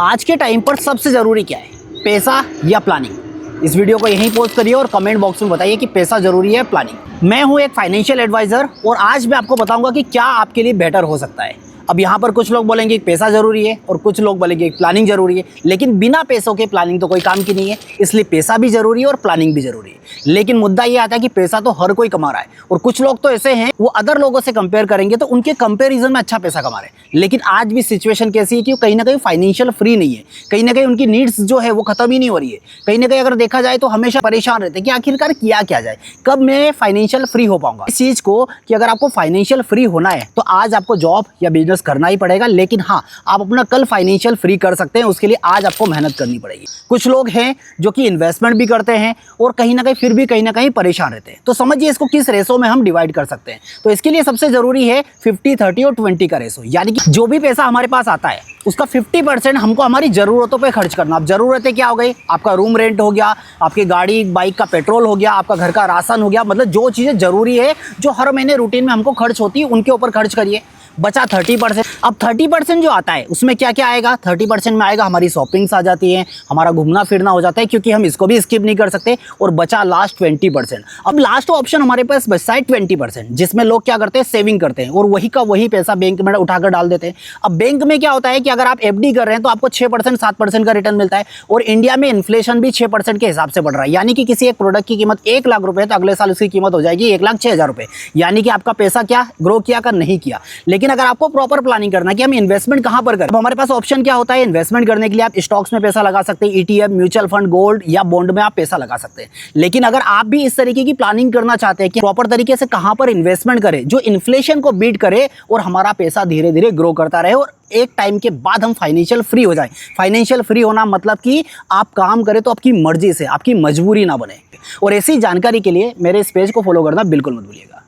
आज के टाइम पर सबसे ज़रूरी क्या है, पैसा या प्लानिंग? इस वीडियो को यहीं पोस्ट करिए और कमेंट बॉक्स में बताइए कि पैसा ज़रूरी है प्लानिंग। मैं हूं एक फाइनेंशियल एडवाइज़र और आज मैं आपको बताऊंगा कि क्या आपके लिए बेटर हो सकता है। अब यहाँ पर कुछ लोग बोलेंगे कि पैसा ज़रूरी है और कुछ लोग बोलेंगे कि प्लानिंग ज़रूरी है, लेकिन बिना पैसों के प्लानिंग तो कोई काम की नहीं है। इसलिए पैसा भी ज़रूरी है और प्लानिंग भी ज़रूरी है। लेकिन मुद्दा ये आता है कि पैसा तो हर कोई कमा रहा है और कुछ लोग तो ऐसे हैं वो अदर लोगों से कंपेयर करेंगे तो उनके कंपेरिजन में अच्छा पैसा कमा रहे हैं। लेकिन आज भी सिचुएशन कैसी है कि वो कहीं ना कहीं फाइनेंशियल फ्री नहीं है, कहीं ना कहीं उनकी नीड्स जो है वो खत्म ही नहीं हो रही है। कहीं ना कहीं अगर देखा जाए तो हमेशा परेशान रहते हैं कि आखिरकार किया क्या जाए, कब मैं फाइनेंशियल फ्री हो पाऊंगा। इस चीज़ को कि अगर आपको फाइनेंशियल फ्री होना है तो आज आपको जॉब या बिजनेस करना ही पड़ेगा, लेकिन हाँ आप अपना कल फाइनेंशियल फ्री कर सकते हैं। उसके लिए आज आपको मेहनत करनी पड़ेगी। कुछ लोग हैं जो कि इन्वेस्टमेंट भी करते हैं और कहीं ना कहीं फिर भी कहीं ना कहीं परेशान रहते हैं। तो समझिए इसको किस रेशो में हम डिवाइड कर सकते हैं। तो इसके लिए सबसे ज़रूरी है 50, 30 और 20 का रेशो, यानी कि जो भी पैसा हमारे पास आता है उसका 50% हमको हमारी ज़रूरतों पे खर्च करना। अब ज़रूरतें क्या हो गई, आपका रूम रेंट हो गया, आपकी गाड़ी बाइक का पेट्रोल हो गया, आपका घर का राशन हो गया, मतलब जो चीज़ें ज़रूरी है जो हर महीने रूटीन में हमको खर्च होती है उनके ऊपर खर्च करिए। बचा 30%। अब 30% जो आता है उसमें क्या क्या आएगा, 30% में आएगा हमारी शॉपिंग्स आ जाती है, हमारा घूमना फिरना हो जाता है क्योंकि हम इसको भी स्किप नहीं कर सकते। और बचा लास्ट 20%। अब लास्ट ऑप्शन हमारे पास बचता है 20%, जिसमें लोग क्या करते हैं, सेविंग करते हैं और वही का वही पैसा बैंक में उठाकर डाल देते हैं। अब बैंक में क्या होता है कि अगर आप एफडी कर रहे हैं तो आपको 6%, 7% का रिटर्न मिलता है और इंडिया में इन्फ्लेशन भी 6% के हिसाब से बढ़ रहा है। यानी कि किसी एक प्रोडक्ट की कीमत 1 लाख रुपए तो अगले साल उसकी कीमत हो जाएगी 1,06,000 रुपए। यानी कि आपका पैसा क्या ग्रो किया का नहीं किया। लेकिन अगर आपको प्रॉपर प्लानिंग करना है कि हम इन्वेस्टमेंट कहां पर करें, तो हमारे पास ऑप्शन क्या होता है, इन्वेस्टमेंट करने के लिए आप स्टॉक्स में पैसा लगा सकते हैं, ईटीएफ, म्यूचुअल फंड, गोल्ड या बॉन्ड में आप पैसा लगा सकते हैं। लेकिन अगर आप भी इस तरीके की प्लानिंग करना चाहते हैं कि प्रॉपर तरीके से कहां पर इन्वेस्टमेंट करें जो इन्फ्लेशन को बीट करे और हमारा पैसा धीरे धीरे ग्रो करता रहे और एक टाइम के बाद हम फाइनेंशियल फ्री हो जाएं। फाइनेंशियल फ्री होना मतलब कि आप काम करें तो आपकी मर्जी से, आपकी मजबूरी ना बने। और ऐसी जानकारी के लिए मेरे इस पेज को फॉलो करना बिल्कुल मत भूलिएगा।